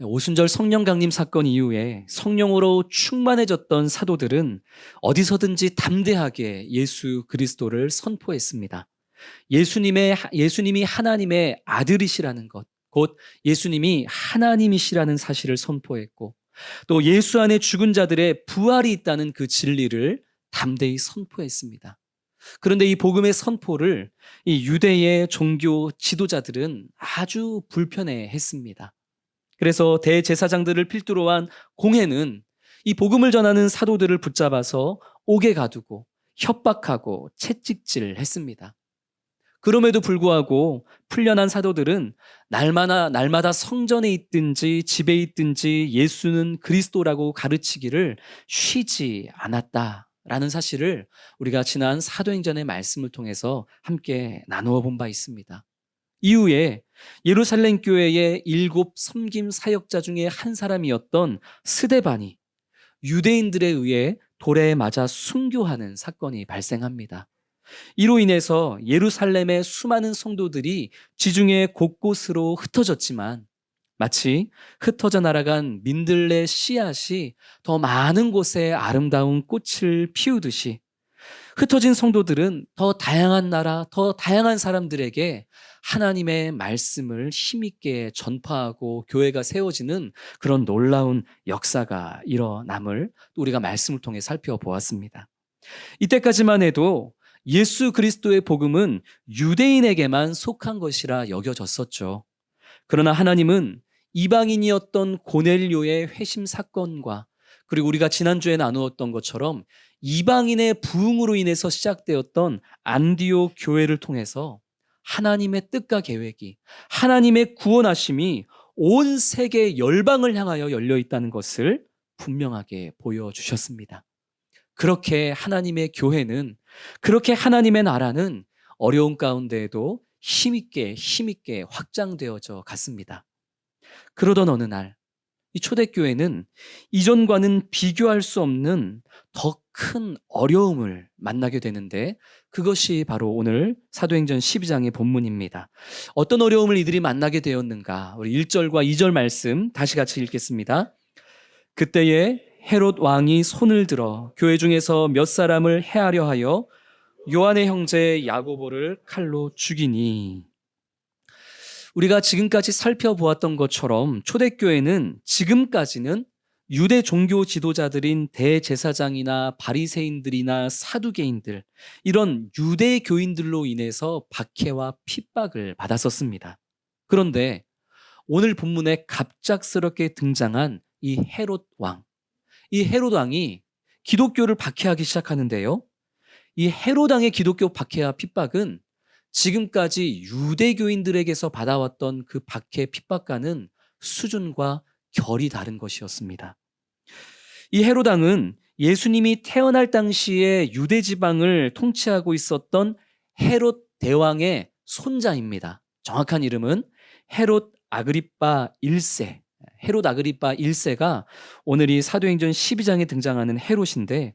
오순절 성령 강림 사건 이후에 성령으로 충만해졌던 사도들은 어디서든지 담대하게 예수 그리스도를 선포했습니다. 예수님이 하나님의 아들이시라는 것, 곧 예수님이 하나님이시라는 사실을 선포했고, 또 예수 안에 죽은 자들의 부활이 있다는 그 진리를 담대히 선포했습니다. 그런데 이 복음의 선포를 이 유대의 종교 지도자들은 아주 불편해했습니다. 그래서 대제사장들을 필두로 한 공회는 이 복음을 전하는 사도들을 붙잡아서 옥에 가두고 협박하고 채찍질했습니다. 그럼에도 불구하고 풀려난 사도들은 날마다 성전에 있든지 집에 있든지 예수는 그리스도라고 가르치기를 쉬지 않았다라는 사실을 우리가 지난 사도행전의 말씀을 통해서 함께 나누어 본 바 있습니다. 이후에 예루살렘 교회의 7 섬김 사역자 중에 한 사람이었던 스데반이 유대인들에 의해 돌에 맞아 순교하는 사건이 발생합니다. 이로 인해서 예루살렘의 수많은 성도들이 지중해 곳곳으로 흩어졌지만 마치 흩어져 날아간 민들레 씨앗이 더 많은 곳에 아름다운 꽃을 피우듯이 흩어진 성도들은 더 다양한 나라, 더 다양한 사람들에게 하나님의 말씀을 힘있게 전파하고 교회가 세워지는 그런 놀라운 역사가 일어남을 또 우리가 말씀을 통해 살펴보았습니다. 이때까지만 해도 예수 그리스도의 복음은 유대인에게만 속한 것이라 여겨졌었죠. 그러나 하나님은 이방인이었던 고넬료의 회심 사건과 그리고 우리가 지난주에 나누었던 것처럼 이방인의 부흥으로 인해서 시작되었던 안디옥 교회를 통해서 하나님의 뜻과 계획이, 하나님의 구원하심이 온 세계 열방을 향하여 열려 있다는 것을 분명하게 보여주셨습니다. 그렇게 하나님의 교회는, 그렇게 하나님의 나라는 어려운 가운데에도 힘있게 확장되어져 갔습니다. 그러던 어느 날, 이 초대교회는 이전과는 비교할 수 없는 더 큰 어려움을 만나게 되는데 그것이 바로 오늘 사도행전 12장의 본문입니다. 어떤 어려움을 이들이 만나게 되었는가? 우리 1절과 2절 말씀 다시 같이 읽겠습니다. 그때에 헤롯 왕이 손을 들어 교회 중에서 몇 사람을 해하려 하여 요한의 형제 야고보를 칼로 죽이니. 우리가 지금까지 살펴보았던 것처럼 초대교회는 지금까지는 유대 종교 지도자들인 대제사장이나 바리새인들이나 사두개인들, 이런 유대 교인들로 인해서 박해와 핍박을 받았었습니다. 그런데 오늘 본문에 갑작스럽게 등장한 이 헤롯 왕, 이 헤롯 왕이 기독교를 박해하기 시작하는데요. 이 헤롯 왕의 기독교 박해와 핍박은 지금까지 유대교인들에게서 받아왔던 그 박해 핍박과는 수준과 결이 다른 것이었습니다. 이 헤롯 왕은 예수님이 태어날 당시에 유대 지방을 통치하고 있었던 헤롯 대왕의 손자입니다. 정확한 이름은 헤롯 아그리파 1세. 헤롯 아그리파 1세가 오늘 이 사도행전 12장에 등장하는 헤롯인데,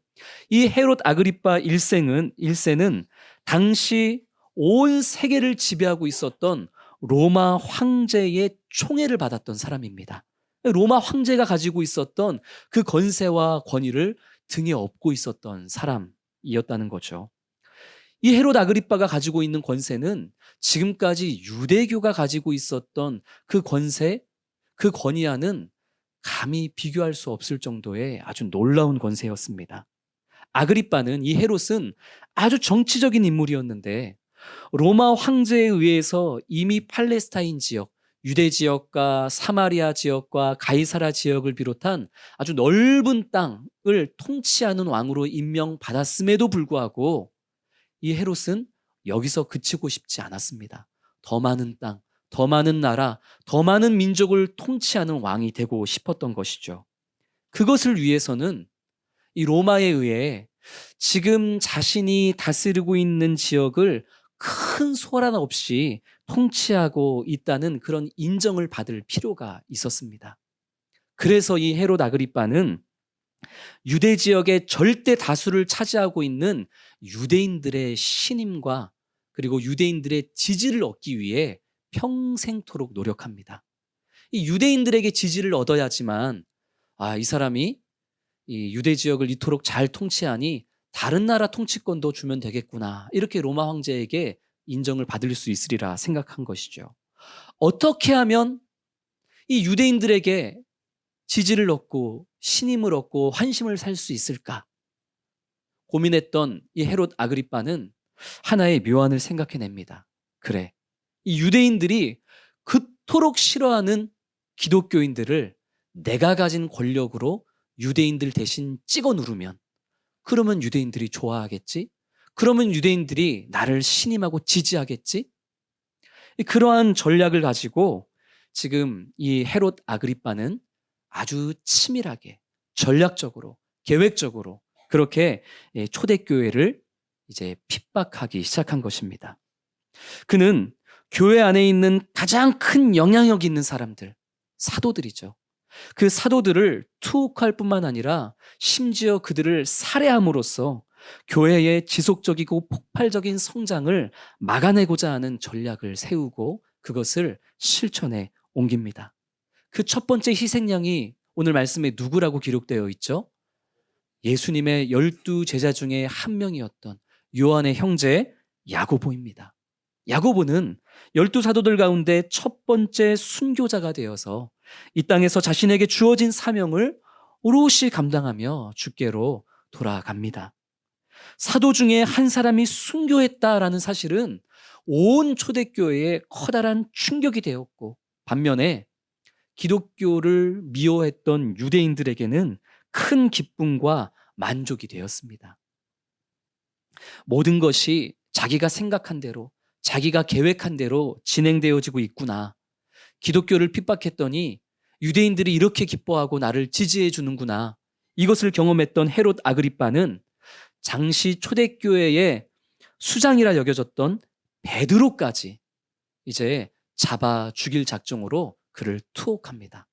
이 헤롯 아그리파 1세는 당시 온 세계를 지배하고 있었던 로마 황제의 총애를 받았던 사람입니다. 로마 황제가 가지고 있었던 그 권세와 권위를 등에 업고 있었던 사람이었다는 거죠. 이 헤롯 아그리빠가 가지고 있는 권세는 지금까지 유대교가 가지고 있었던 그 권세, 그 권위와는 감히 비교할 수 없을 정도의 아주 놀라운 권세였습니다. 아그리빠는, 이 헤롯은 아주 정치적인 인물이었는데 로마 황제에 의해서 이미 팔레스타인 지역, 유대 지역과 사마리아 지역과 가이사라 지역을 비롯한 아주 넓은 땅을 통치하는 왕으로 임명받았음에도 불구하고 이 헤롯은 여기서 그치고 싶지 않았습니다. 더 많은 땅, 더 많은 나라, 더 많은 민족을 통치하는 왕이 되고 싶었던 것이죠. 그것을 위해서는 이 로마에 의해 지금 자신이 다스리고 있는 지역을 큰 소란 없이 통치하고 있다는 그런 인정을 받을 필요가 있었습니다. 그래서 이 헤롯 아그리빠는 유대 지역의 절대 다수를 차지하고 있는 유대인들의 신임과 그리고 유대인들의 지지를 얻기 위해 평생토록 노력합니다. 이 유대인들에게 지지를 얻어야지만 이 사람이 이 유대 지역을 이토록 잘 통치하니 다른 나라 통치권도 주면 되겠구나. 이렇게 로마 황제에게 인정을 받을 수 있으리라 생각한 것이죠. 어떻게 하면 이 유대인들에게 지지를 얻고 신임을 얻고 환심을 살 수 있을까? 고민했던 이 헤롯 아그리빠는 하나의 묘안을 생각해냅니다. 그래, 이 유대인들이 그토록 싫어하는 기독교인들을 내가 가진 권력으로 유대인들 대신 찍어 누르면, 그러면 유대인들이 좋아하겠지? 그러면 유대인들이 나를 신임하고 지지하겠지? 그러한 전략을 가지고 지금 이 헤롯 아그리빠는 아주 치밀하게, 전략적으로, 계획적으로 그렇게 초대교회를 이제 핍박하기 시작한 것입니다. 그는 교회 안에 있는 가장 큰 영향력 있는 사람들, 사도들이죠. 그 사도들을 투옥할 뿐만 아니라 심지어 그들을 살해함으로써 교회의 지속적이고 폭발적인 성장을 막아내고자 하는 전략을 세우고 그것을 실천에 옮깁니다. 그 첫 번째 희생양이 오늘 말씀에 누구라고 기록되어 있죠? 예수님의 12 제자 중에 한 명이었던 요한의 형제 야고보입니다. 야고보는 12 사도들 가운데 첫 번째 순교자가 되어서 이 땅에서 자신에게 주어진 사명을 오롯이 감당하며 주께로 돌아갑니다. 사도 중에 한 사람이 순교했다라는 사실은 온 초대교회에 커다란 충격이 되었고, 반면에 기독교를 미워했던 유대인들에게는 큰 기쁨과 만족이 되었습니다. 모든 것이 자기가 생각한 대로, 자기가 계획한 대로 진행되어지고 있구나. 기독교를 핍박했더니 유대인들이 이렇게 기뻐하고 나를 지지해 주는구나. 이것을 경험했던 헤롯 아그리빠는 당시 초대교회의 수장이라 여겨졌던 베드로까지 이제 잡아 죽일 작정으로 그를 투옥합니다.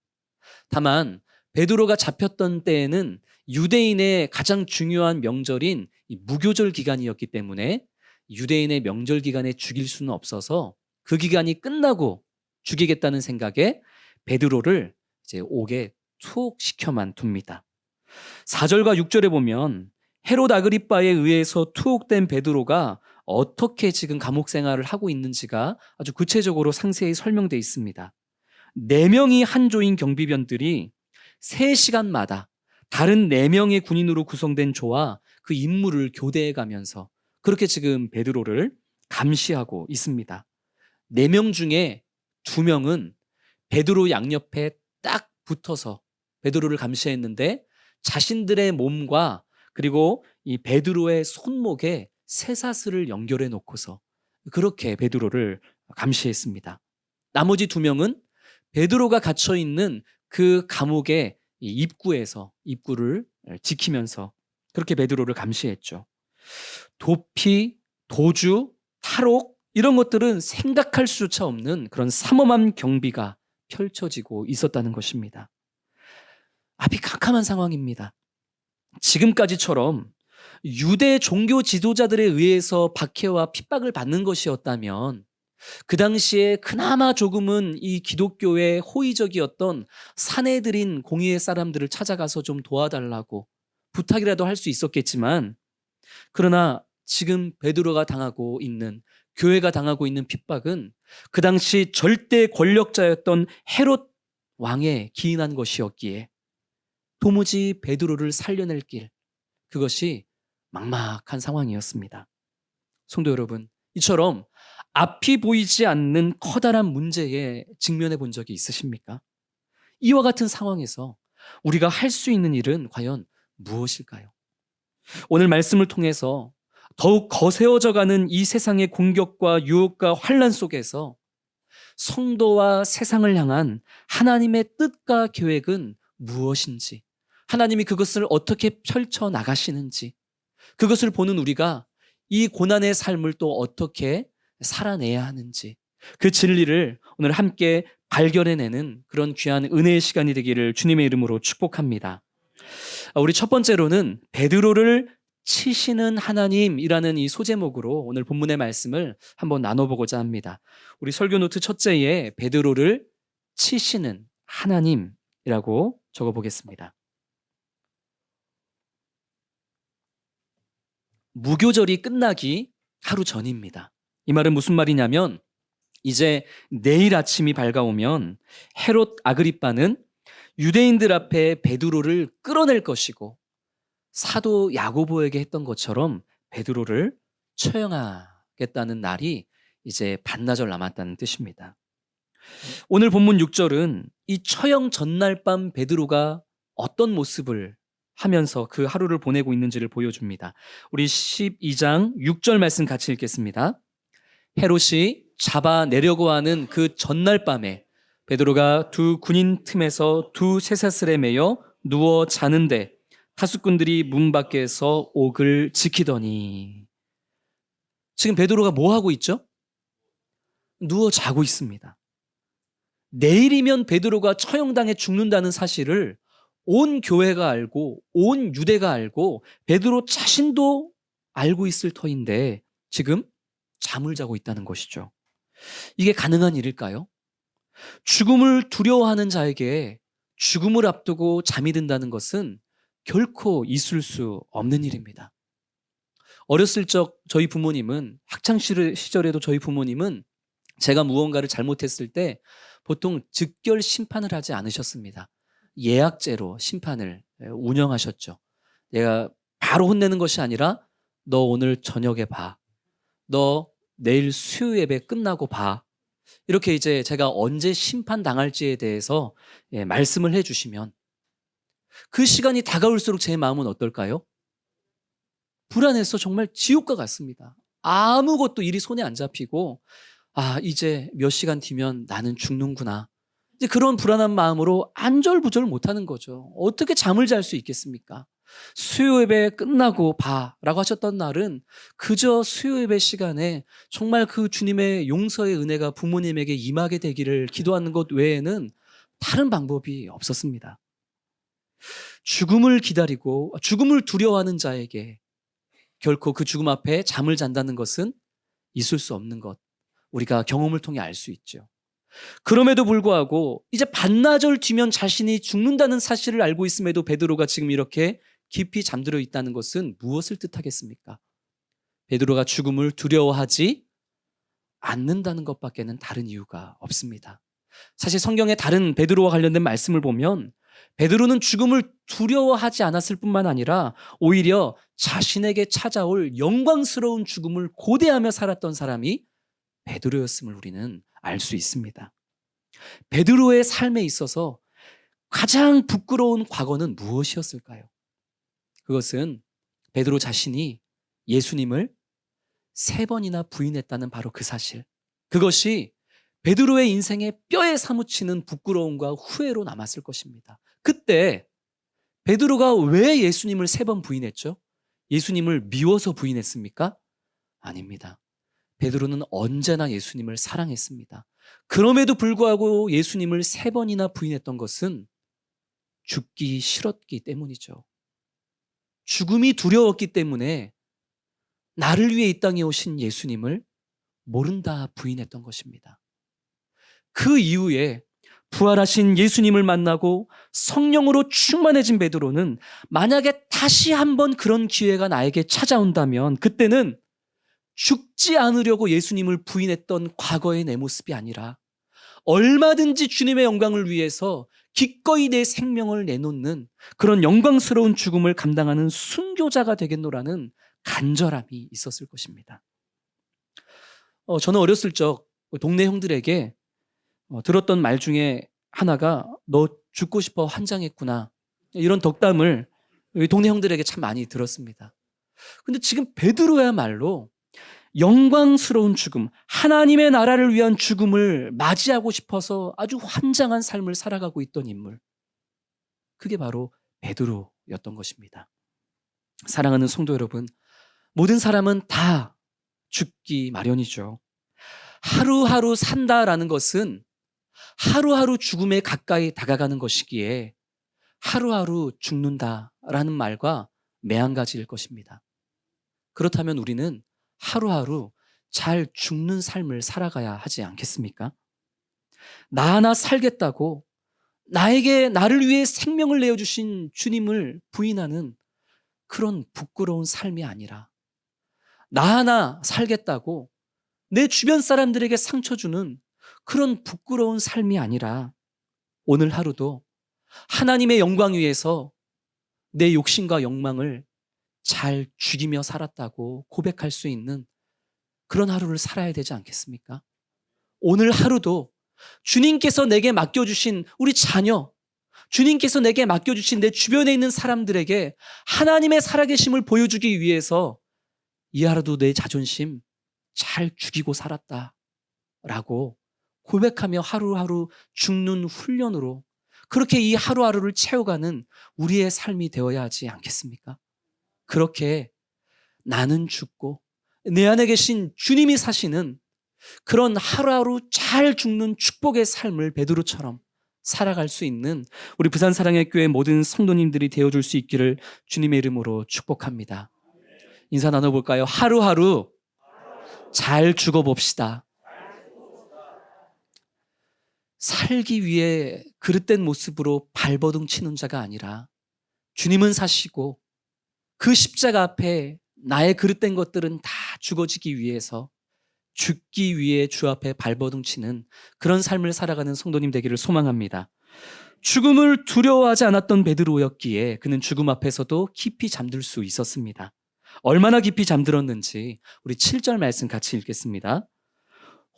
다만 베드로가 잡혔던 때에는 유대인의 가장 중요한 명절인 이 무교절 기간이었기 때문에 유대인의 명절 기간에 죽일 수는 없어서 그 기간이 끝나고 죽이겠다는 생각에 베드로를 이제 옥에 투옥시켜만 둡니다. 4절과 6절에 보면 헤롯 아그리빠에 의해서 투옥된 베드로가 어떻게 지금 감옥 생활을 하고 있는지가 아주 구체적으로 상세히 설명되어 있습니다. 4명이 한 조인 경비병들이 3시간마다 다른 4명의 군인으로 구성된 조와 그 임무를 교대해 가면서 그렇게 지금 베드로를 감시하고 있습니다. 4명 중에 2명은 베드로 양옆에 딱 붙어서 베드로를 감시했는데 자신들의 몸과 그리고 이 베드로의 손목에 쇠사슬을 연결해 놓고서 그렇게 베드로를 감시했습니다. 나머지 2명은 베드로가 갇혀 있는 그 감옥의 입구에서 입구를 지키면서 그렇게 베드로를 감시했죠. 도피, 도주, 탈옥 이런 것들은 생각할 수조차 없는 그런 삼엄한 경비가 펼쳐지고 있었다는 것입니다. 앞이 캄캄한 상황입니다. 지금까지처럼 유대 종교 지도자들에 의해서 박해와 핍박을 받는 것이었다면 그 당시에 그나마 조금은 이 기독교에 호의적이었던 사내들인 공의의 사람들을 찾아가서 좀 도와달라고 부탁이라도 할 수 있었겠지만, 그러나 지금 베드로가 당하고 있는, 교회가 당하고 있는 핍박은 그 당시 절대 권력자였던 헤롯 왕에 기인한 것이었기에 도무지 베드로를 살려낼 길, 그것이 막막한 상황이었습니다. 성도 여러분, 이처럼 앞이 보이지 않는 커다란 문제에 직면해 본 적이 있으십니까? 이와 같은 상황에서 우리가 할 수 있는 일은 과연 무엇일까요? 오늘 말씀을 통해서 더욱 거세어져가는 이 세상의 공격과 유혹과 환난 속에서 성도와 세상을 향한 하나님의 뜻과 계획은 무엇인지, 하나님이 그것을 어떻게 펼쳐 나가시는지, 그것을 보는 우리가 이 고난의 삶을 또 어떻게 살아내야 하는지, 그 진리를 오늘 함께 발견해내는 그런 귀한 은혜의 시간이 되기를 주님의 이름으로 축복합니다. 우리 첫 번째로는 베드로를 치시는 하나님이라는 이 소제목으로 오늘 본문의 말씀을 한번 나눠보고자 합니다. 우리 설교 노트 첫째에 베드로를 치시는 하나님이라고 적어보겠습니다. 무교절이 끝나기 하루 전입니다. 이 말은 무슨 말이냐면 이제 내일 아침이 밝아오면 헤롯 아그리빠는 유대인들 앞에 베드로를 끌어낼 것이고 사도 야고보에게 했던 것처럼 베드로를 처형하겠다는 날이 이제 반나절 남았다는 뜻입니다. 오늘 본문 6절은 이 처형 전날 밤 베드로가 어떤 모습을 하면서 그 하루를 보내고 있는지를 보여줍니다. 우리 12장 6절 말씀 같이 읽겠습니다. 헤롯이 잡아내려고 하는 그 전날 밤에 베드로가 두 군인 틈에서 두 쇠사슬에 매여 누워 자는데 하숫꾼들이 문 밖에서 옥을 지키더니, 지금 베드로가 뭐 하고 있죠? 누워 자고 있습니다. 내일이면 베드로가 처형당해 죽는다는 사실을 온 교회가 알고 온 유대가 알고 베드로 자신도 알고 있을 터인데 지금 잠을 자고 있다는 것이죠. 이게 가능한 일일까요? 죽음을 두려워하는 자에게 죽음을 앞두고 잠이 든다는 것은 결코 있을 수 없는 일입니다. 어렸을 적 저희 부모님은, 학창 시절에도 저희 부모님은 제가 무언가를 잘못했을 때 보통 즉결 심판을 하지 않으셨습니다. 예약제로 심판을 운영하셨죠. 내가 바로 혼내는 것이 아니라 너 오늘 저녁에 봐. 너 내일 수요 예배 끝나고 봐. 이렇게 이제 제가 언제 심판당할지에 대해서 말씀을 해주시면 그 시간이 다가올수록 제 마음은 어떨까요? 불안해서 정말 지옥과 같습니다. 아무것도 일이 손에 안 잡히고 이제 몇 시간 뒤면 나는 죽는구나. 이제 그런 불안한 마음으로 안절부절 못하는 거죠. 어떻게 잠을 잘 수 있겠습니까? 수요 예배 끝나고 봐라고 하셨던 날은 그저 수요 예배 시간에 정말 그 주님의 용서의 은혜가 부모님에게 임하게 되기를 기도하는 것 외에는 다른 방법이 없었습니다. 죽음을 기다리고 죽음을 두려워하는 자에게 결코 그 죽음 앞에 잠을 잔다는 것은 있을 수 없는 것, 우리가 경험을 통해 알 수 있죠. 그럼에도 불구하고 이제 반나절 뒤면 자신이 죽는다는 사실을 알고 있음에도 베드로가 지금 이렇게 깊이 잠들어 있다는 것은 무엇을 뜻하겠습니까? 베드로가 죽음을 두려워하지 않는다는 것밖에는 다른 이유가 없습니다. 사실 성경의 다른 베드로와 관련된 말씀을 보면 베드로는 죽음을 두려워하지 않았을 뿐만 아니라 오히려 자신에게 찾아올 영광스러운 죽음을 고대하며 살았던 사람이 베드로였음을 우리는 알 수 있습니다. 베드로의 삶에 있어서 가장 부끄러운 과거는 무엇이었을까요? 그것은 베드로 자신이 예수님을 3번이나 부인했다는 바로 그 사실. 그것이 베드로의 인생에 뼈에 사무치는 부끄러움과 후회로 남았을 것입니다. 그때 베드로가 왜 예수님을 3번 부인했죠? 예수님을 미워서 부인했습니까? 아닙니다. 베드로는 언제나 예수님을 사랑했습니다. 그럼에도 불구하고 예수님을 3번이나 부인했던 것은 죽기 싫었기 때문이죠. 죽음이 두려웠기 때문에 나를 위해 이 땅에 오신 예수님을 모른다 부인했던 것입니다. 그 이후에 부활하신 예수님을 만나고 성령으로 충만해진 베드로는 만약에 다시 한번 그런 기회가 나에게 찾아온다면 그때는 죽지 않으려고 예수님을 부인했던 과거의 내 모습이 아니라 얼마든지 주님의 영광을 위해서 기꺼이 내 생명을 내놓는 그런 영광스러운 죽음을 감당하는 순교자가 되겠노라는 간절함이 있었을 것입니다. 저는 어렸을 적 동네 형들에게 들었던 말 중에 하나가 너 죽고 싶어 환장했구나, 이런 덕담을 동네 형들에게 참 많이 들었습니다. 근데 지금 베드로야말로 영광스러운 죽음, 하나님의 나라를 위한 죽음을 맞이하고 싶어서 아주 환장한 삶을 살아가고 있던 인물, 그게 바로 베드로였던 것입니다. 사랑하는 성도 여러분, 모든 사람은 다 죽기 마련이죠. 하루하루 산다라는 것은 하루하루 죽음에 가까이 다가가는 것이기에 하루하루 죽는다라는 말과 매한가지일 것입니다. 그렇다면 우리는 하루하루 잘 죽는 삶을 살아가야 하지 않겠습니까? 나 하나 살겠다고 나를 위해 생명을 내어주신 주님을 부인하는 그런 부끄러운 삶이 아니라 나 하나 살겠다고 내 주변 사람들에게 상처 주는 그런 부끄러운 삶이 아니라 오늘 하루도 하나님의 영광 위에서 내 욕심과 욕망을 잘 죽이며 살았다고 고백할 수 있는 그런 하루를 살아야 되지 않겠습니까? 오늘 하루도 주님께서 내게 맡겨주신 우리 자녀, 주님께서 내게 맡겨주신 내 주변에 있는 사람들에게 하나님의 살아계심을 보여주기 위해서 이 하루도 내 자존심 잘 죽이고 살았다라고 고백하며 하루하루 죽는 훈련으로 그렇게 이 하루하루를 채워가는 우리의 삶이 되어야 하지 않겠습니까? 그렇게 나는 죽고 내 안에 계신 주님이 사시는 그런 하루하루 잘 죽는 축복의 삶을 베드로처럼 살아갈 수 있는 우리 부산 사랑의 교회 모든 성도님들이 되어줄 수 있기를 주님의 이름으로 축복합니다. 인사 나눠볼까요? 하루하루 잘 죽어봅시다. 살기 위해 그릇된 모습으로 발버둥 치는 자가 아니라 주님은 사시고 그 십자가 앞에 나의 그릇된 것들은 다 죽어지기 위해서 죽기 위해 주 앞에 발버둥 치는 그런 삶을 살아가는 성도님 되기를 소망합니다. 죽음을 두려워하지 않았던 베드로였기에 그는 죽음 앞에서도 깊이 잠들 수 있었습니다. 얼마나 깊이 잠들었는지 우리 7절 말씀 같이 읽겠습니다.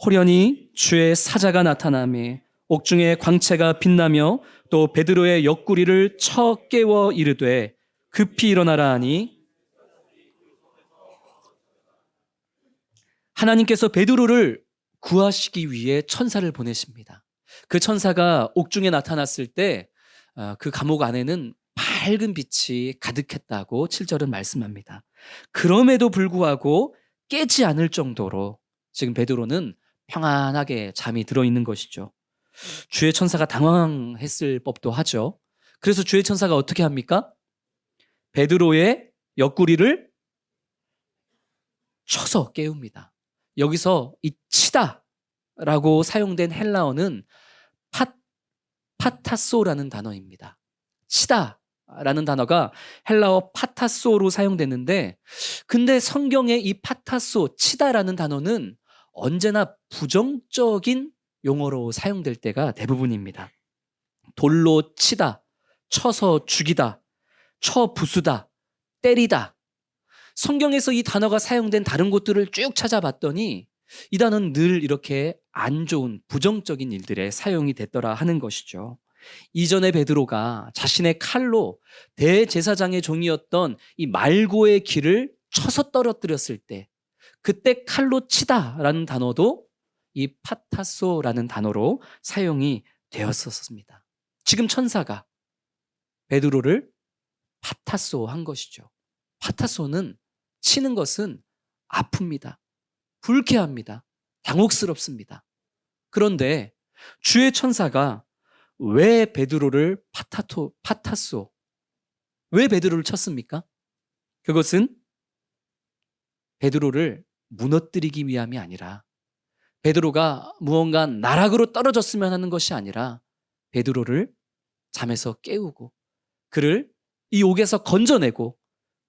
호련히 주의 사자가 나타나매 옥중에 광채가 빛나며 또 베드로의 옆구리를 쳐 깨워 이르되 급히 일어나라 하니 하나님께서 베드로를 구하시기 위해 천사를 보내십니다. 그 천사가 옥중에 나타났을 때 그 감옥 안에는 밝은 빛이 가득했다고 7절은 말씀합니다. 그럼에도 불구하고 깨지 않을 정도로 지금 베드로는 평안하게 잠이 들어있는 것이죠. 주의 천사가 당황했을 법도 하죠. 그래서 주의 천사가 어떻게 합니까? 베드로의 옆구리를 쳐서 깨웁니다. 여기서 이 치다라고 사용된 헬라어는 파타소라는 단어입니다. 치다라는 단어가 헬라어 파타소로 사용됐는데 근데 성경에 이 파타소, 치다라는 단어는 언제나 부정적인 용어로 사용될 때가 대부분입니다. 돌로 치다, 쳐서 죽이다, 쳐 부수다, 때리다. 성경에서 이 단어가 사용된 다른 곳들을 쭉 찾아봤더니 이 단어는 늘 이렇게 안 좋은 부정적인 일들에 사용이 됐더라 하는 것이죠. 이전에 베드로가 자신의 칼로 대제사장의 종이었던 이 말고의 귀를 쳐서 떨어뜨렸을 때 그때 칼로 치다라는 단어도 이 파타소라는 단어로 사용이 되었었습니다. 지금 천사가 베드로를 파타소 한 것이죠. 파타소는 치는 것은 아픕니다. 불쾌합니다. 당혹스럽습니다. 그런데 주의 천사가 왜 베드로를 파타소, 왜 베드로를 쳤습니까? 그것은 베드로를 무너뜨리기 위함이 아니라 베드로가 무언가 나락으로 떨어졌으면 하는 것이 아니라 베드로를 잠에서 깨우고 그를 이 옥에서 건져내고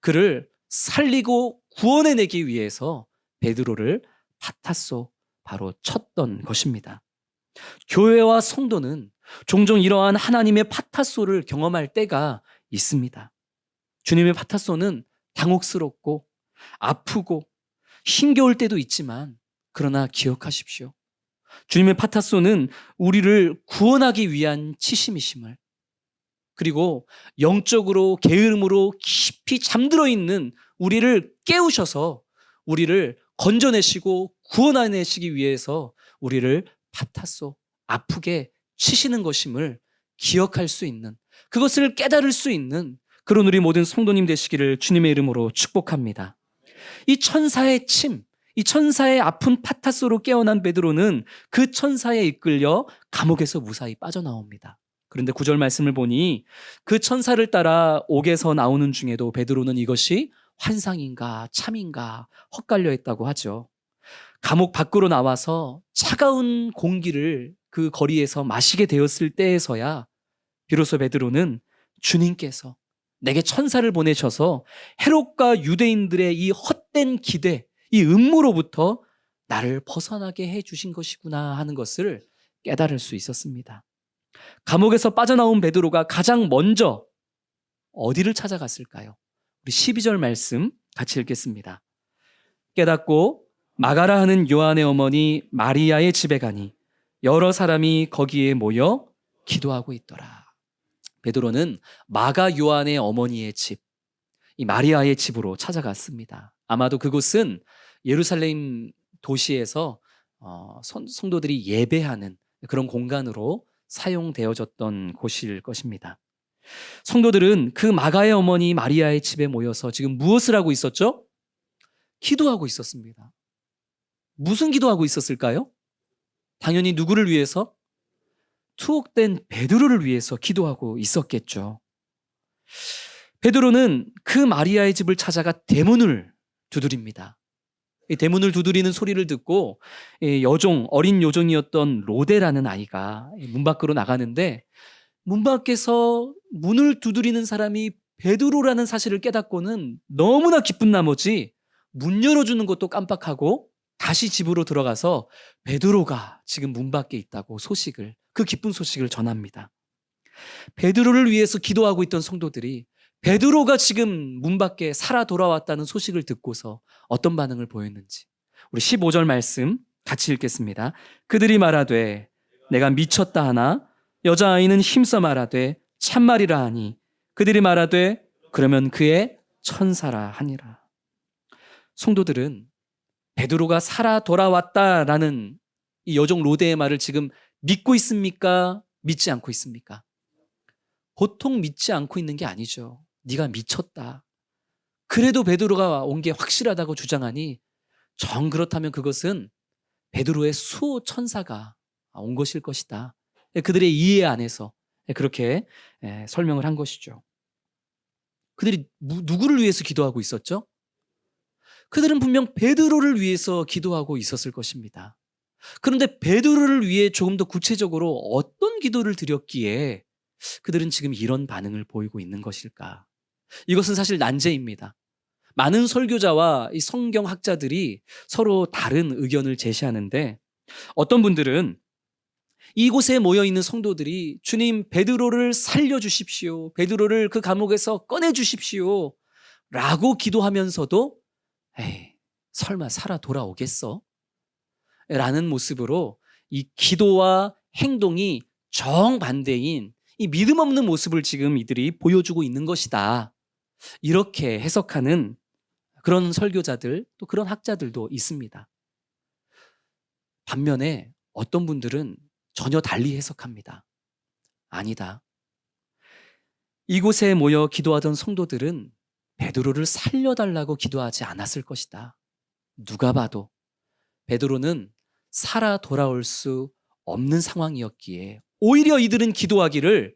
그를 살리고 구원해내기 위해서 베드로를 파타소 바로 쳤던 것입니다. 교회와 성도는 종종 이러한 하나님의 파타소를 경험할 때가 있습니다. 주님의 파타소는 당혹스럽고 아프고 힘겨울 때도 있지만 그러나 기억하십시오. 주님의 파타소는 우리를 구원하기 위한 치심이심을 그리고 영적으로 게으름으로 깊이 잠들어 있는 우리를 깨우셔서 우리를 건져내시고 구원해내시기 위해서 우리를 파타소 아프게 치시는 것임을 기억할 수 있는 그것을 깨달을 수 있는 그런 우리 모든 성도님 되시기를 주님의 이름으로 축복합니다. 이 천사의 침, 이 천사의 아픈 파타소로 깨어난 베드로는 그 천사에 이끌려 감옥에서 무사히 빠져나옵니다. 그런데 9절 말씀을 보니 그 천사를 따라 옥에서 나오는 중에도 베드로는 이것이 환상인가 참인가 헛갈려 했다고 하죠. 감옥 밖으로 나와서 차가운 공기를 그 거리에서 마시게 되었을 때에서야 비로소 베드로는 주님께서 내게 천사를 보내셔서 헤롯과 유대인들의 이 헛된 기대, 이 음모로부터 나를 벗어나게 해주신 것이구나 하는 것을 깨달을 수 있었습니다. 감옥에서 빠져나온 베드로가 가장 먼저 어디를 찾아갔을까요? 우리 12절 말씀 같이 읽겠습니다. 깨닫고 마가라 하는 요한의 어머니 마리아의 집에 가니 여러 사람이 거기에 모여 기도하고 있더라. 베드로는 마가 요한의 어머니의 집, 이 마리아의 집으로 찾아갔습니다. 아마도 그곳은 예루살렘 도시에서 성도들이 예배하는 그런 공간으로 사용되어졌던 곳일 것입니다. 성도들은 그 마가의 어머니 마리아의 집에 모여서 지금 무엇을 하고 있었죠? 기도하고 있었습니다. 무슨 기도하고 있었을까요? 당연히 누구를 위해서? 투옥된 베드로를 위해서 기도하고 있었겠죠. 베드로는 그 마리아의 집을 찾아가 대문을 두드립니다. 이 대문을 두드리는 소리를 듣고 어린 여종이었던 로데라는 아이가 문 밖으로 나가는데, 문 밖에서 문을 두드리는 사람이 베드로라는 사실을 깨닫고는 너무나 기쁜 나머지 문 열어주는 것도 깜빡하고 다시 집으로 들어가서 베드로가 지금 문 밖에 있다고 그 기쁜 소식을 전합니다. 베드로를 위해서 기도하고 있던 성도들이 베드로가 지금 문 밖에 살아 돌아왔다는 소식을 듣고서 어떤 반응을 보였는지 우리 15절 말씀 같이 읽겠습니다. 그들이 말하되 내가 미쳤다 하나 여자아이는 힘써 말하되 참말이라 하니 그들이 말하되 그러면 그의 천사라 하니라. 성도들은 베드로가 살아 돌아왔다라는 이 여종 로데의 말을 지금 믿고 있습니까? 믿지 않고 있습니까? 보통 믿지 않고 있는 게 아니죠. 네가 미쳤다. 그래도 베드로가 온 게 확실하다고 주장하니 정 그렇다면 그것은 베드로의 수호 천사가 온 것일 것이다. 그들의 이해 안에서 그렇게 설명을 한 것이죠. 그들이 누구를 위해서 기도하고 있었죠? 그들은 분명 베드로를 위해서 기도하고 있었을 것입니다. 그런데 베드로를 위해 조금 더 구체적으로 어떤 기도를 드렸기에 그들은 지금 이런 반응을 보이고 있는 것일까? 이것은 사실 난제입니다. 많은 설교자와 이 성경학자들이 서로 다른 의견을 제시하는데, 어떤 분들은 이곳에 모여있는 성도들이 주님 베드로를 살려주십시오, 베드로를 그 감옥에서 꺼내주십시오 라고 기도하면서도 에이, 설마 살아 돌아오겠어? 라는 모습으로 이 기도와 행동이 정반대인 이 믿음 없는 모습을 지금 이들이 보여주고 있는 것이다, 이렇게 해석하는 그런 설교자들, 또 그런 학자들도 있습니다. 반면에 어떤 분들은 전혀 달리 해석합니다. 아니다. 이곳에 모여 기도하던 성도들은 베드로를 살려달라고 기도하지 않았을 것이다. 누가 봐도 베드로는 살아 돌아올 수 없는 상황이었기에 오히려 이들은 기도하기를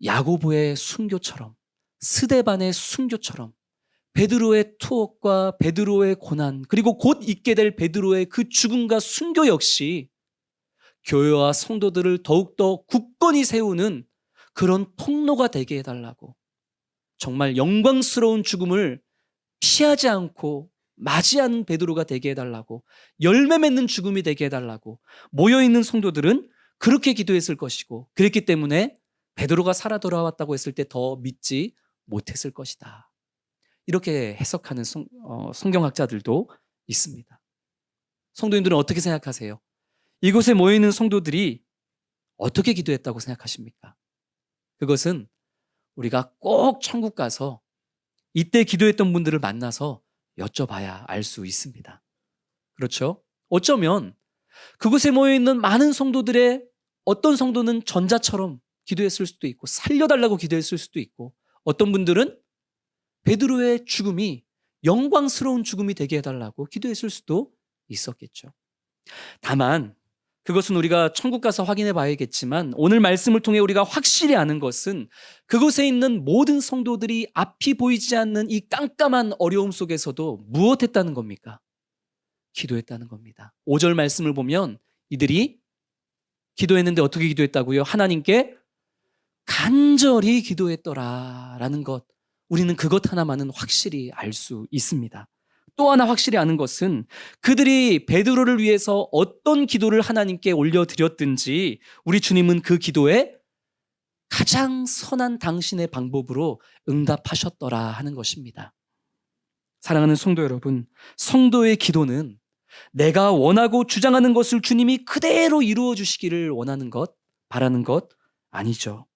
야고보의 순교처럼, 스데반의 순교처럼 베드로의 투옥과 베드로의 고난, 그리고 곧 있게 될 베드로의 그 죽음과 순교 역시 교회와 성도들을 더욱더 굳건히 세우는 그런 통로가 되게 해달라고, 정말 영광스러운 죽음을 피하지 않고 맞이하는 베드로가 되게 해달라고, 열매 맺는 죽음이 되게 해달라고 모여있는 성도들은 그렇게 기도했을 것이고, 그랬기 때문에 베드로가 살아 돌아왔다고 했을 때 더 믿지 못했을 것이다, 이렇게 해석하는 성경학자들도 있습니다. 성도님들은 어떻게 생각하세요? 이곳에 모여있는 성도들이 어떻게 기도했다고 생각하십니까? 그것은 우리가 꼭 천국 가서 이때 기도했던 분들을 만나서 여쭤봐야 알 수 있습니다. 그렇죠? 어쩌면 그곳에 모여있는 많은 성도들의 어떤 성도는 전자처럼 기도했을 수도 있고 살려달라고 기도했을 수도 있고, 어떤 분들은 베드로의 죽음이 영광스러운 죽음이 되게 해달라고 기도했을 수도 있었겠죠. 다만 그것은 우리가 천국 가서 확인해 봐야겠지만, 오늘 말씀을 통해 우리가 확실히 아는 것은 그곳에 있는 모든 성도들이 앞이 보이지 않는 이 깜깜한 어려움 속에서도 무엇했다는 겁니까? 기도했다는 겁니다. 5절 말씀을 보면 이들이 기도했는데 어떻게 기도했다고요? 하나님께 간절히 기도했더라라는 것, 우리는 그것 하나만은 확실히 알 수 있습니다. 또 하나 확실히 아는 것은 그들이 베드로를 위해서 어떤 기도를 하나님께 올려드렸든지 우리 주님은 그 기도에 가장 선한 당신의 방법으로 응답하셨더라 하는 것입니다. 사랑하는 성도 여러분, 성도의 기도는 내가 원하고 주장하는 것을 주님이 그대로 이루어 주시기를 원하는 것, 바라는 것 아니죠.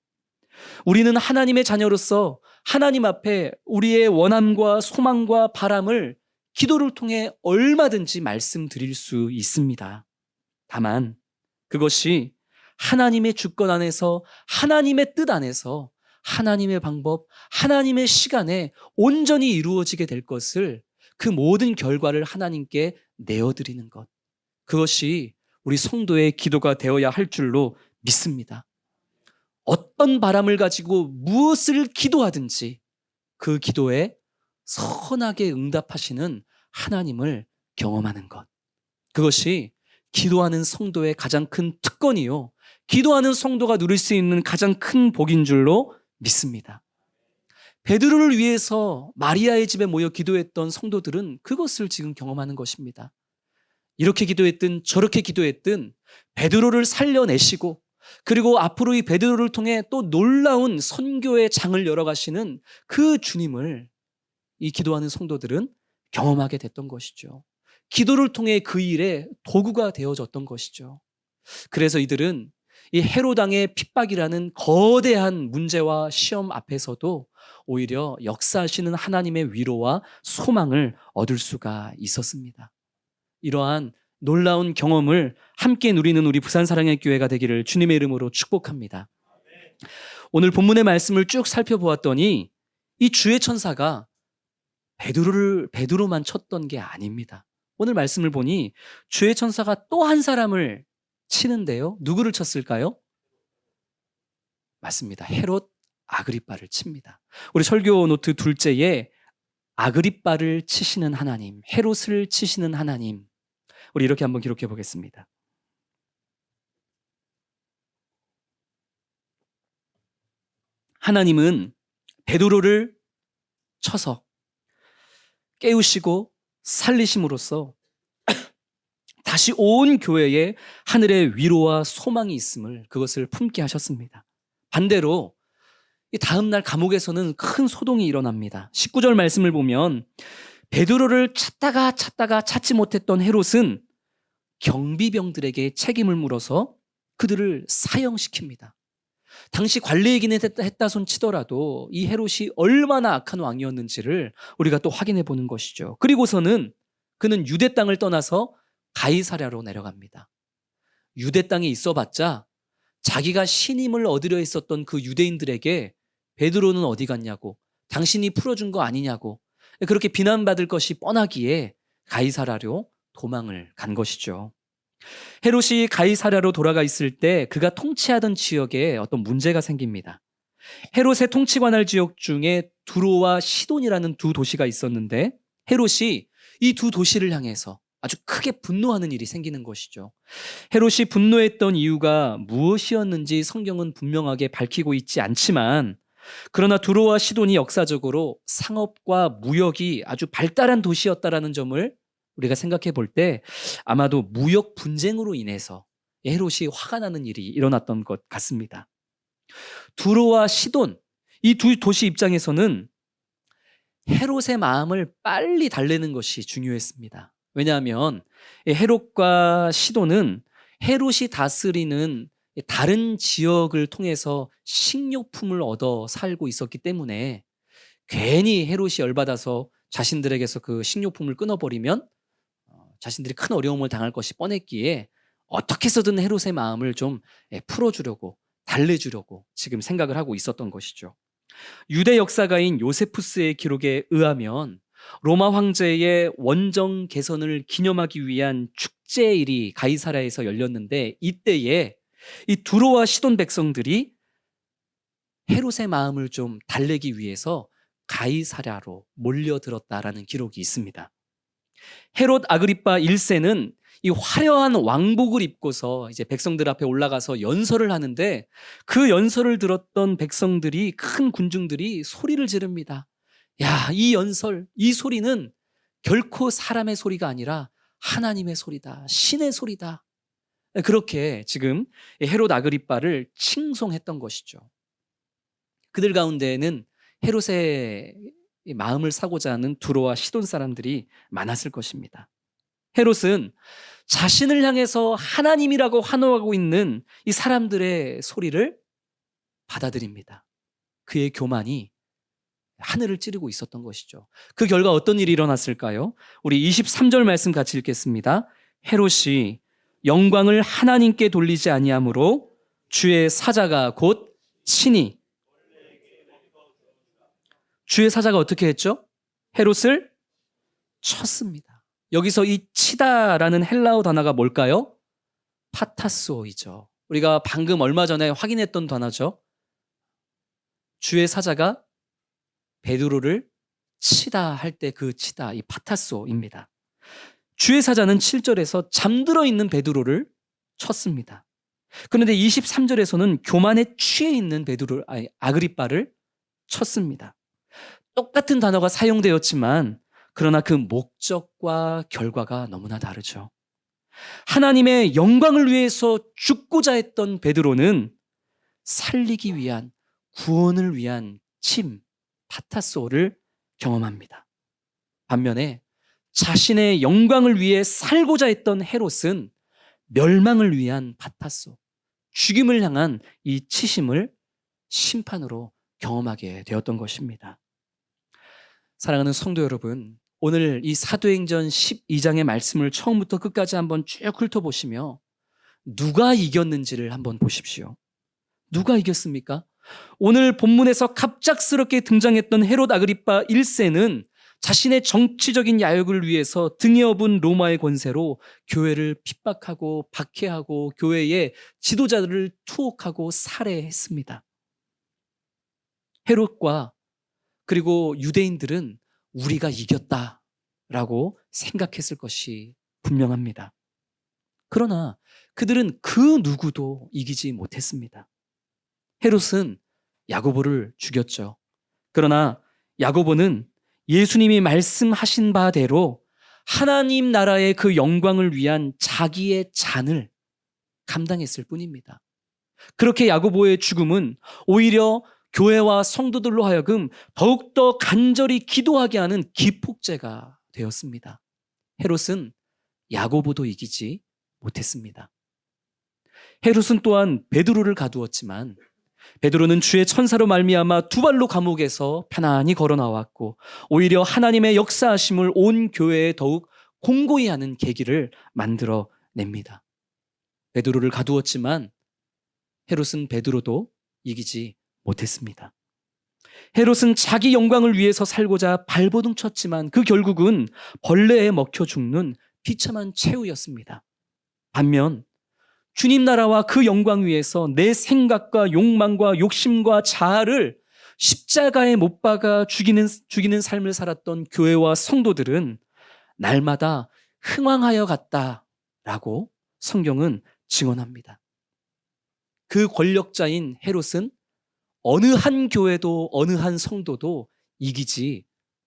우리는 하나님의 자녀로서 하나님 앞에 우리의 원함과 소망과 바람을 기도를 통해 얼마든지 말씀드릴 수 있습니다. 다만 그것이 하나님의 주권 안에서, 하나님의 뜻 안에서, 하나님의 방법, 하나님의 시간에 온전히 이루어지게 될 것을, 그 모든 결과를 하나님께 내어드리는 것, 그것이 우리 성도의 기도가 되어야 할 줄로 믿습니다. 어떤 바람을 가지고 무엇을 기도하든지 그 기도에 선하게 응답하시는 하나님을 경험하는 것, 그것이 기도하는 성도의 가장 큰 특권이요, 기도하는 성도가 누릴 수 있는 가장 큰 복인 줄로 믿습니다. 베드로를 위해서 마리아의 집에 모여 기도했던 성도들은 그것을 지금 경험하는 것입니다. 이렇게 기도했든 저렇게 기도했든 베드로를 살려내시고, 그리고 앞으로 이 베드로를 통해 또 놀라운 선교의 장을 열어가시는 그 주님을 이 기도하는 성도들은 경험하게 됐던 것이죠. 기도를 통해 그 일에 도구가 되어졌던 것이죠. 그래서 이들은 이 헤로당의 핍박이라는 거대한 문제와 시험 앞에서도 오히려 역사하시는 하나님의 위로와 소망을 얻을 수가 있었습니다. 이러한 놀라운 경험을 함께 누리는 우리 부산사랑의 교회가 되기를 주님의 이름으로 축복합니다. 오늘 본문의 말씀을 쭉 살펴보았더니 이 주의 천사가 베드로만 쳤던 게 아닙니다. 오늘 말씀을 보니 주의 천사가 또 한 사람을 치는데요. 누구를 쳤을까요? 맞습니다. 헤롯 아그리빠를 칩니다. 우리 설교 노트 둘째에 아그리빠를 치시는 하나님, 헤롯을 치시는 하나님, 우리 이렇게 한번 기록해 보겠습니다. 하나님은 베드로를 쳐서 깨우시고 살리심으로써 다시 온 교회에 하늘의 위로와 소망이 있음을, 그것을 품게 하셨습니다. 반대로 이 다음 날 감옥에서는 큰 소동이 일어납니다. 19절 말씀을 보면 베드로를 찾다가 찾지 못했던 헤롯은 경비병들에게 책임을 물어서 그들을 사형시킵니다. 당시 관리이긴 했다 손 치더라도 이 헤롯이 얼마나 악한 왕이었는지를 우리가 또 확인해 보는 것이죠. 그리고서는 그는 유대 땅을 떠나서 가이사랴로 내려갑니다. 유대 땅에 있어봤자 자기가 신임을 얻으려 했었던 그 유대인들에게 베드로는 어디 갔냐고, 당신이 풀어준 거 아니냐고, 그렇게 비난받을 것이 뻔하기에 가이사랴로 도망을 간 것이죠. 헤롯이 가이사랴로 돌아가 있을 때 그가 통치하던 지역에 어떤 문제가 생깁니다. 헤롯의 통치 관할 지역 중에 두로와 시돈이라는 두 도시가 있었는데 헤롯이 이 두 도시를 향해서 아주 크게 분노하는 일이 생기는 것이죠. 헤롯이 분노했던 이유가 무엇이었는지 성경은 분명하게 밝히고 있지 않지만, 그러나 두로와 시돈이 역사적으로 상업과 무역이 아주 발달한 도시였다라는 점을 우리가 생각해 볼 때 아마도 무역 분쟁으로 인해서 헤롯이 화가 나는 일이 일어났던 것 같습니다. 두로와 시돈, 이 두 도시 입장에서는 헤롯의 마음을 빨리 달래는 것이 중요했습니다. 왜냐하면 헤롯과 시돈은 헤롯이 다스리는 다른 지역을 통해서 식료품을 얻어 살고 있었기 때문에 괜히 헤롯이 열받아서 자신들에게서 그 식료품을 끊어버리면 자신들이 큰 어려움을 당할 것이 뻔했기에 어떻게 해서든 헤롯의 마음을 좀 풀어주려고, 달래주려고 지금 생각을 하고 있었던 것이죠. 유대 역사가인 요세푸스의 기록에 의하면 로마 황제의 원정 개선을 기념하기 위한 축제일이 가이사랴에서 열렸는데, 이때에 이 두로와 시돈 백성들이 헤롯의 마음을 좀 달래기 위해서 가이사랴로 몰려들었다라는 기록이 있습니다. 헤롯 아그리빠 1세는 이 화려한 왕복을 입고서 이제 백성들 앞에 올라가서 연설을 하는데 그 연설을 들었던 백성들이 큰 군중들이 소리를 지릅니다. 야, 이 연설, 이 소리는 결코 사람의 소리가 아니라 하나님의 소리다. 신의 소리다. 그렇게 지금 헤롯 아그리빠를 칭송했던 것이죠. 그들 가운데에는 헤롯의 마음을 사고자 하는 두로와 시돈 사람들이 많았을 것입니다. 헤롯은 자신을 향해서 하나님이라고 환호하고 있는 이 사람들의 소리를 받아들입니다. 그의 교만이 하늘을 찌르고 있었던 것이죠. 그 결과 어떤 일이 일어났을까요? 우리 23절 말씀 같이 읽겠습니다. 헤롯이 영광을 하나님께 돌리지 아니하므로 주의 사자가 곧 친히, 주의 사자가 어떻게 했죠? 헤롯을 쳤습니다. 여기서 이 치다라는 헬라어 단어가 뭘까요? 파타소이죠. 우리가 방금 얼마 전에 확인했던 단어죠. 주의 사자가 베드로를 치다 할 때 그 치다, 이 파타소입니다. 주의 사자는 7절에서 잠들어 있는 베드로를 쳤습니다. 그런데 23절에서는 교만에 취해 있는 아그리빠를 쳤습니다. 똑같은 단어가 사용되었지만 그러나 그 목적과 결과가 너무나 다르죠. 하나님의 영광을 위해서 죽고자 했던 베드로는 살리기 위한, 구원을 위한 침, 파타소를 경험합니다. 반면에 자신의 영광을 위해 살고자 했던 헤롯은 멸망을 위한 파타소, 죽임을 향한 이 치심을 심판으로 경험하게 되었던 것입니다. 사랑하는 성도 여러분, 오늘 이 사도행전 12장의 말씀을 처음부터 끝까지 한번 쭉 훑어보시며 누가 이겼는지를 한번 보십시오. 누가 이겼습니까? 오늘 본문에서 갑작스럽게 등장했던 헤롯 아그리빠 1세는 자신의 정치적인 야욕을 위해서 등에 업은 로마의 권세로 교회를 핍박하고 박해하고 교회의 지도자들을 투옥하고 살해했습니다. 헤롯과 그리고 유대인들은 우리가 이겼다라고 생각했을 것이 분명합니다. 그러나 그들은 그 누구도 이기지 못했습니다. 헤롯은 야고보를 죽였죠. 그러나 야고보는 예수님이 말씀하신 바대로 하나님 나라의 그 영광을 위한 자기의 잔을 감당했을 뿐입니다. 그렇게 야고보의 죽음은 오히려 교회와 성도들로 하여금 더욱더 간절히 기도하게 하는 기폭제가 되었습니다. 헤롯은 야고보도 이기지 못했습니다. 헤롯은 또한 베드로를 가두었지만 베드로는 주의 천사로 말미암아 두 발로 감옥에서 편안히 걸어 나왔고 오히려 하나님의 역사하심을 온 교회에 더욱 공고히 하는 계기를 만들어 냅니다. 베드로를 가두었지만 헤롯은 베드로도 이기지 못했습니다. 헤롯은 자기 영광을 위해서 살고자 발버둥 쳤지만 그 결국은 벌레에 먹혀 죽는 비참한 최후였습니다. 반면 주님 나라와 그 영광 위해서 내 생각과 욕망과 욕심과 자아를 십자가에 못 박아 죽이는 삶을 살았던 교회와 성도들은 날마다 흥왕하여 갔다라고 성경은 증언합니다. 그 권력자인 헤롯은 어느 한 교회도 어느 한 성도도 이기지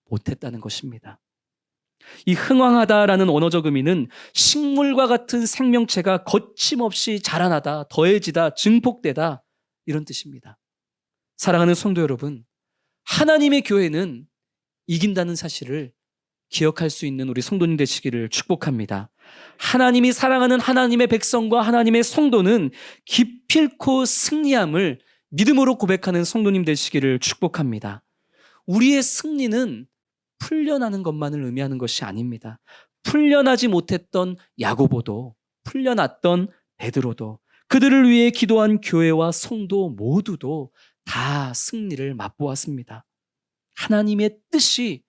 못했다는 것입니다. 이 흥왕하다라는 언어적 의미는 식물과 같은 생명체가 거침없이 자라나다, 더해지다, 증폭되다 이런 뜻입니다. 사랑하는 성도 여러분, 하나님의 교회는 이긴다는 사실을 기억할 수 있는 우리 성도님 되시기를 축복합니다. 하나님이 사랑하는 하나님의 백성과 하나님의 성도는 기필코 승리함을 믿음으로 고백하는 성도님 되시기를 축복합니다. 우리의 승리는 풀려나는 것만을 의미하는 것이 아닙니다. 풀려나지 못했던 야고보도, 풀려났던 베드로도, 그들을 위해 기도한 교회와 성도 모두도 다 승리를 맛보았습니다. 하나님의 뜻이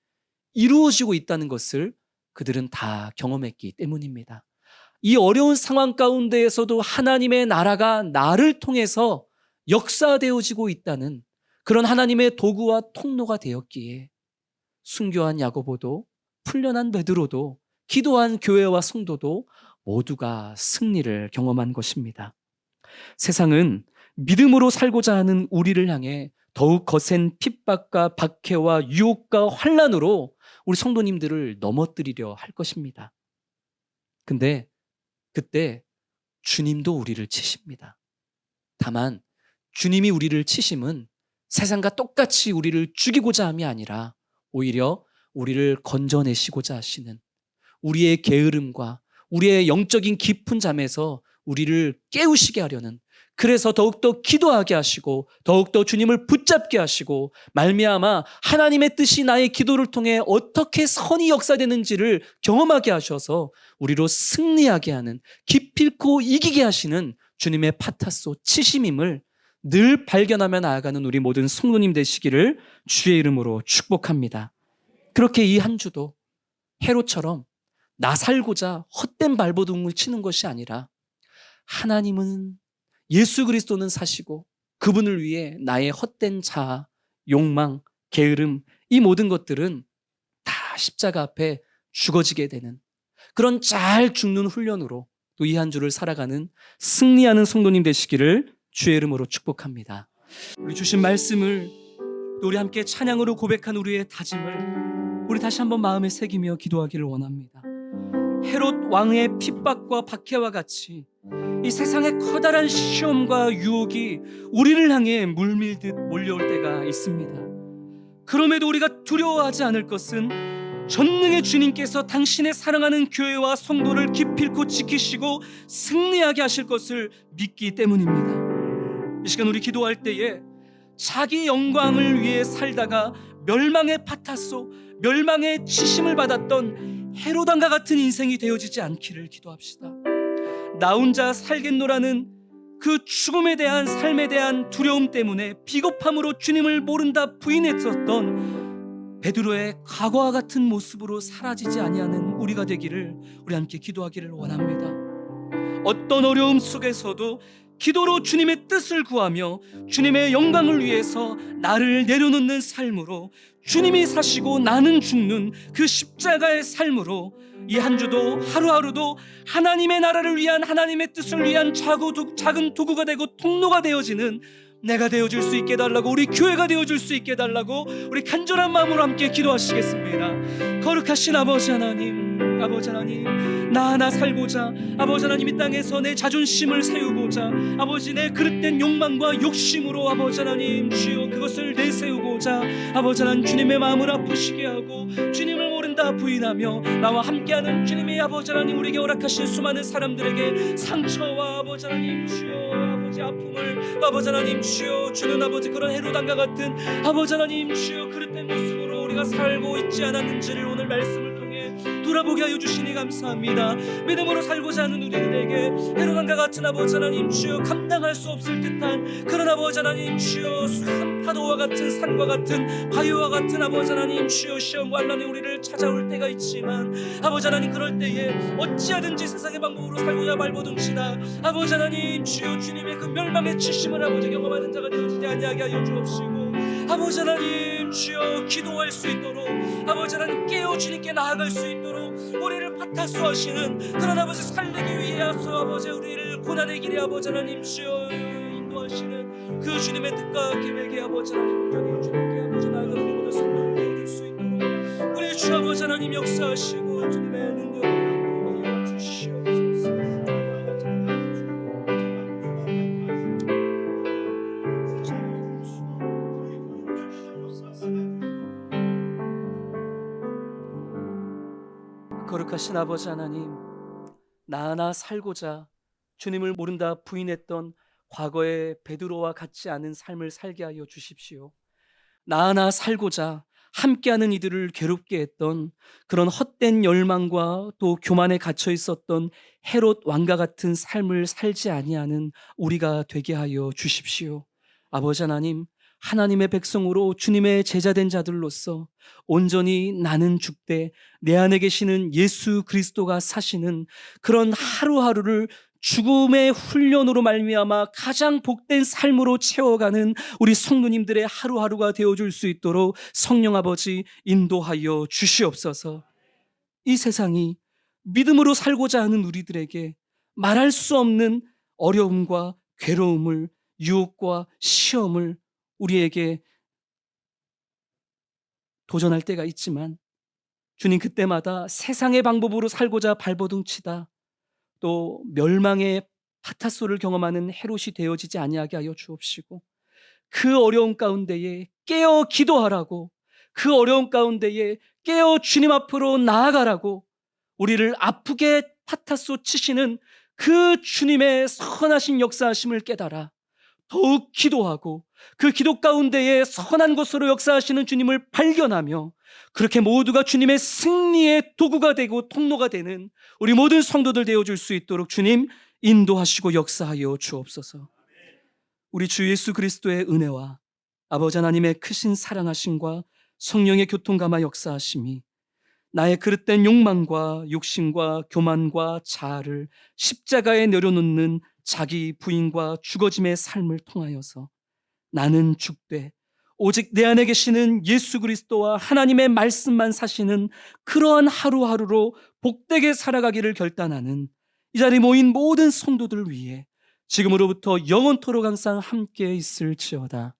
이루어지고 있다는 것을 그들은 다 경험했기 때문입니다. 이 어려운 상황 가운데에서도 하나님의 나라가 나를 통해서 역사되어지고 있다는 그런 하나님의 도구와 통로가 되었기에 순교한 야고보도, 풀려난 베드로도, 기도한 교회와 성도도 모두가 승리를 경험한 것입니다. 세상은 믿음으로 살고자 하는 우리를 향해 더욱 거센 핍박과 박해와 유혹과 환난으로 우리 성도님들을 넘어뜨리려 할 것입니다. 근데 그때 주님도 우리를 치십니다. 다만 주님이 우리를 치심은 세상과 똑같이 우리를 죽이고자 함이 아니라 오히려 우리를 건져내시고자 하시는, 우리의 게으름과 우리의 영적인 깊은 잠에서 우리를 깨우시게 하려는, 그래서 더욱더 기도하게 하시고 더욱더 주님을 붙잡게 하시고 말미암아 하나님의 뜻이 나의 기도를 통해 어떻게 선이 역사되는지를 경험하게 하셔서 우리로 승리하게 하는, 기필코 이기게 하시는 주님의 파타소 치심임을 늘 발견하며 나아가는 우리 모든 성도님 되시기를 주의 이름으로 축복합니다. 그렇게 이 한 주도 헤롯처럼 나 살고자 헛된 발버둥을 치는 것이 아니라 하나님은, 예수 그리스도는 사시고 그분을 위해 나의 헛된 자아, 욕망, 게으름, 이 모든 것들은 다 십자가 앞에 죽어지게 되는 그런 잘 죽는 훈련으로 또 이 한 주를 살아가는 승리하는 성도님 되시기를 주의 이름으로 축복합니다. 우리 주신 말씀을 또 우리 함께 찬양으로 고백한 우리의 다짐을 우리 다시 한번 마음에 새기며 기도하기를 원합니다. 헤롯 왕의 핍박과 박해와 같이 이 세상의 커다란 시험과 유혹이 우리를 향해 물밀듯 몰려올 때가 있습니다. 그럼에도 우리가 두려워하지 않을 것은 전능의 주님께서 당신의 사랑하는 교회와 성도를 기필코 지키시고 승리하게 하실 것을 믿기 때문입니다. 이 시간 우리 기도할 때에 자기 영광을 위해 살다가 멸망의 파타소, 멸망의 치심을 받았던 헤롯 왕과 같은 인생이 되어지지 않기를 기도합시다. 나 혼자 살겠노라는 그 죽음에 대한, 삶에 대한 두려움 때문에 비겁함으로 주님을 모른다 부인했었던 베드로의 과거와 같은 모습으로 사라지지 아니하는 우리가 되기를 우리 함께 기도하기를 원합니다. 어떤 어려움 속에서도 기도로 주님의 뜻을 구하며 주님의 영광을 위해서 나를 내려놓는 삶으로, 주님이 사시고 나는 죽는 그 십자가의 삶으로 이 한 주도 하루하루도 하나님의 나라를 위한, 하나님의 뜻을 위한 작은 도구가 되고 통로가 되어지는 내가 되어줄 수 있게 해달라고, 우리 교회가 되어줄 수 있게 해달라고 우리 간절한 마음으로 함께 기도하시겠습니다. 거룩하신 아버지 하나님, 아버지 하나님, 나 하나 살고자, 아버지 하나님 이 땅에서 내 자존심을 세우고자, 아버지 내 그릇된 욕망과 욕심으로 아버지 하나님 주여 그것을 내세우고자, 아버지 하나님 주님의 마음을 아프시게 하고 주님을 모른다 부인하며 나와 함께하는 주님의 아버지 하나님 우리에게 허락하신 수많은 사람들에게 상처와 아버지 하나님 주여 아버지 아픔을 아버지 하나님 주여 주는 아버지 그런 헤롯 왕과 같은 아버지 하나님 주여 그릇된 모습으로 우리가 살고 있지 않았는지를 오늘 말씀을 통해 돌아보게 하여 주시니 감사합니다. 믿음으로 살고자 하는 우리들에게 헤롯 왕과 같은 아버지 하나님 주여 감당할 수 없을 듯한 그런 아버지 하나님 주여 파도와 같은 산과 같은 바위와 같은 아버지 하나님 주여 시험과 환난이 우리를 찾아올 때가 있지만 아버지 하나님 그럴 때에 어찌하든지 세상의 방법으로 살고자 발버둥치다 아버지 하나님 주여 주님의 그 멸망의 치심을 아버지 경험하는 자가 되어지지 아니하게 하여 주옵시고 아버지 하나님 주여 기도할 수 있도록 아버지 하나님 깨어 주님께 나아갈 수 있도록 우리를 파타수 하시는 그런 아버지 살리기 위해서 아버지 우리를 고난의 길에 아버지 하나님 주여 인도하시는 그 주님의 뜻과 계획에 아버지 하나님 온전히 주님께 아버지 나아가는 모든 성도를 되어줄 수 있도록 우리 주 아버지 하나님 역사하시고 주님의 능력을 인도하여 주시옵소서. 거룩하신 아버지 하나님, 나 하나 살고자 주님을 모른다 부인했던 과거의 베드로와 같지 않은 삶을 살게 하여 주십시오. 나 하나 살고자 함께하는 이들을 괴롭게 했던 그런 헛된 열망과 또 교만에 갇혀 있었던 헤롯 왕과 같은 삶을 살지 아니하는 우리가 되게 하여 주십시오. 아버지 하나님, 하나님의 백성으로 주님의 제자된 자들로서 온전히 나는 죽되 내 안에 계시는 예수 그리스도가 사시는 그런 하루하루를 죽음의 훈련으로 말미암아 가장 복된 삶으로 채워가는 우리 성도님들의 하루하루가 되어줄 수 있도록 성령 아버지 인도하여 주시옵소서. 이 세상이 믿음으로 살고자 하는 우리들에게 말할 수 없는 어려움과 괴로움을, 유혹과 시험을 우리에게 도전할 때가 있지만, 주님 그때마다 세상의 방법으로 살고자 발버둥치다 또 멸망의 파타소를 경험하는 헤롯이 되어지지 아니하게 하여 주옵시고, 그 어려운 가운데에 깨어 기도하라고, 그 어려운 가운데에 깨어 주님 앞으로 나아가라고 우리를 아프게 파타소 치시는 그 주님의 선하신 역사하심을 깨달아 더욱 기도하고, 그 기도 가운데에 선한 것으로 역사하시는 주님을 발견하며, 그렇게 모두가 주님의 승리의 도구가 되고 통로가 되는 우리 모든 성도들 되어줄 수 있도록 주님 인도하시고 역사하여 주옵소서. 우리 주 예수 그리스도의 은혜와 아버지 하나님의 크신 사랑하심과 성령의 교통감화 역사하심이 나의 그릇된 욕망과 욕심과 교만과 자아를 십자가에 내려놓는 자기 부인과 죽어짐의 삶을 통하여서 나는 죽되 오직 내 안에 계시는 예수 그리스도와 하나님의 말씀만 사시는 그러한 하루하루로 복되게 살아가기를 결단하는 이 자리에 모인 모든 성도들 위해 지금으로부터 영원토록 항상 함께 있을지어다.